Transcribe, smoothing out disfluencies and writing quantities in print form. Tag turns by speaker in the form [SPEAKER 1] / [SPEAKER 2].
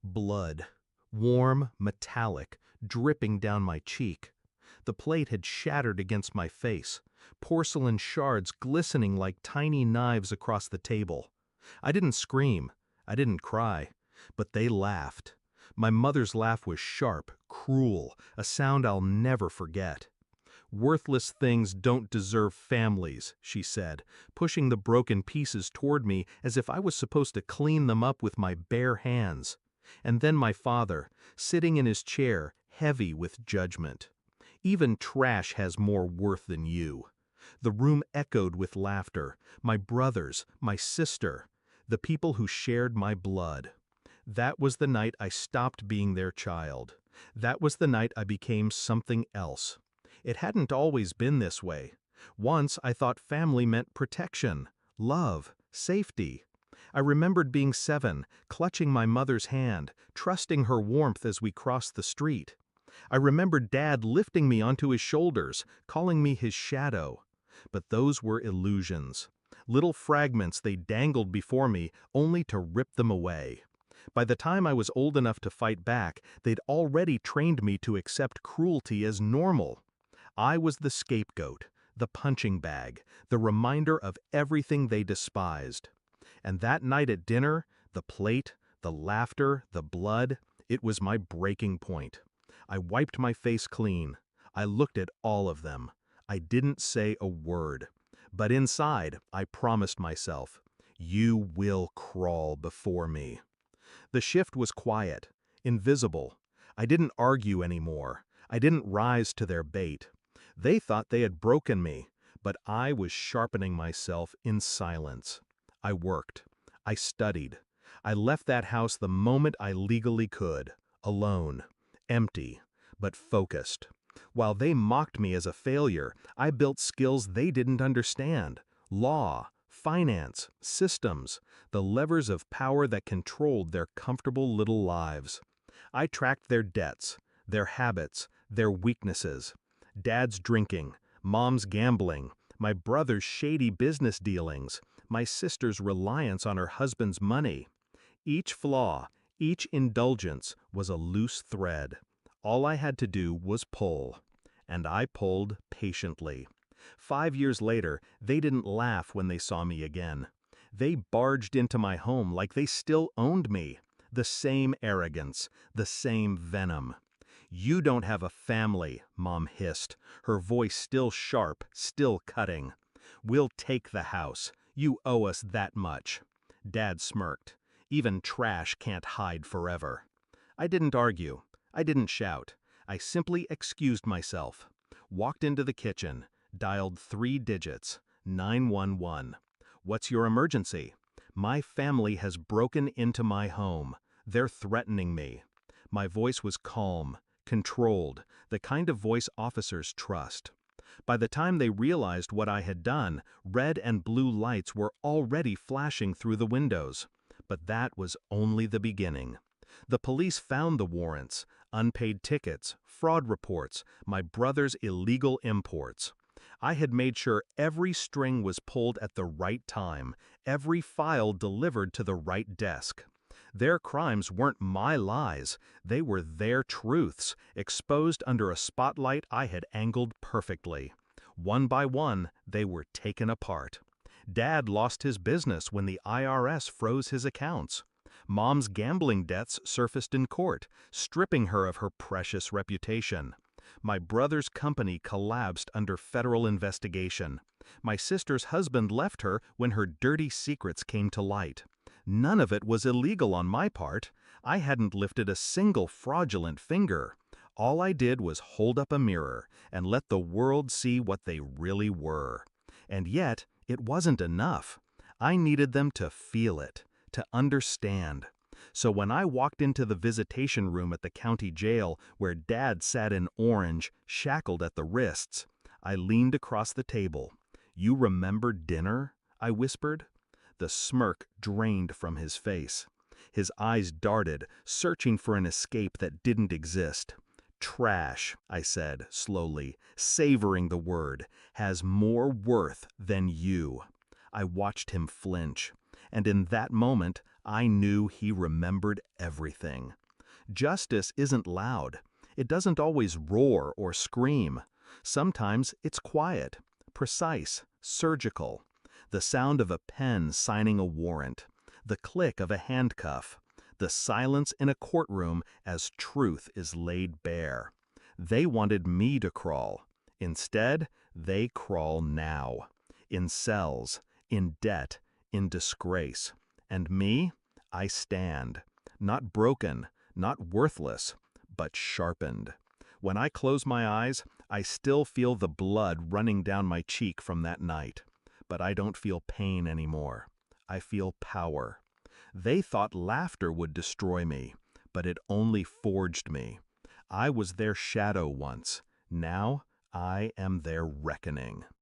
[SPEAKER 1] Blood, warm, metallic, dripping down my cheek. The plate had shattered against my face, porcelain shards glistening like tiny knives across the table. I didn't scream, I didn't cry, but they laughed. My mother's laugh was sharp, cruel, a sound I'll never forget. "Worthless things don't deserve families," she said, pushing the broken pieces toward me as if I was supposed to clean them up with my bare hands. And then my father, sitting in his chair, heavy with judgment. "Even trash has more worth than you." The room echoed with laughter, my brothers, my sister, the people who shared my blood. That was the night I stopped being their child. That was the night I became something else. It hadn't always been this way. Once I thought family meant protection, love, safety. I remembered being 7, clutching my mother's hand, trusting her warmth as we crossed the street. I remembered Dad lifting me onto his shoulders, calling me his shadow. But those were illusions. Little fragments they dangled before me only to rip them away. By the time I was old enough to fight back, they'd already trained me to accept cruelty as normal. I was the scapegoat, the punching bag, the reminder of everything they despised. And that night at dinner, the plate, the laughter, the blood, it was my breaking point. I wiped my face clean. I looked at all of them. I didn't say a word. But inside, I promised myself, "You will crawl before me." The shift was quiet, invisible. I didn't argue anymore. I didn't rise to their bait. They thought they had broken me, but I was sharpening myself in silence. I worked. I studied. I left that house the moment I legally could, alone, empty, but focused. While they mocked me as a failure, I built skills they didn't understand: law, finance, systems, the levers of power that controlled their comfortable little lives. I tracked their debts, their habits, their weaknesses. Dad's drinking, Mom's gambling, my brother's shady business dealings, my sister's reliance on her husband's money. Each flaw, each indulgence was a loose thread. All I had to do was pull. And I pulled patiently. 5 years later, they didn't laugh when they saw me again. They barged into my home like they still owned me. The same arrogance, the same venom. "You don't have a family," Mom hissed, her voice still sharp, still cutting. "We'll take the house. You owe us that much." Dad smirked. "Even trash can't hide forever." I didn't argue. I didn't shout. I simply excused myself. Walked into the kitchen, dialed 3 digits, 911. "What's your emergency?" "My family has broken into my home. They're threatening me." My voice was calm, controlled, the kind of voice officers trust. By the time they realized what I had done, red and blue lights were already flashing through the windows. But that was only the beginning. The police found the warrants, unpaid tickets, fraud reports, my brother's illegal imports. I had made sure every string was pulled at the right time, every file delivered to the right desk. Their crimes weren't my lies, they were their truths, exposed under a spotlight I had angled perfectly. One by one, they were taken apart. Dad lost his business when the IRS froze his accounts. Mom's gambling debts surfaced in court, stripping her of her precious reputation. My brother's company collapsed under federal investigation. My sister's husband left her when her dirty secrets came to light. None of it was illegal on my part. I hadn't lifted a single fraudulent finger. All I did was hold up a mirror and let the world see what they really were. And yet, it wasn't enough. I needed them to feel it, to understand. So when I walked into the visitation room at the county jail where Dad sat in orange, shackled at the wrists, I leaned across the table. "You remember dinner?" I whispered. The smirk drained from his face. His eyes darted, searching for an escape that didn't exist. "Trash," I said slowly, savoring the word, "has more worth than you." I watched him flinch, and in that moment, I knew he remembered everything. Justice isn't loud. It doesn't always roar or scream. Sometimes it's quiet, precise, surgical. The sound of a pen signing a warrant, the click of a handcuff, the silence in a courtroom as truth is laid bare. They wanted me to crawl. Instead, they crawl now. In cells, in debt, in disgrace. And me, I stand. Not broken, not worthless, but sharpened. When I close my eyes, I still feel the blood running down my cheek from that night. But I don't feel pain anymore. I feel power. They thought laughter would destroy me, but it only forged me. I was their shadow once. Now I am their reckoning.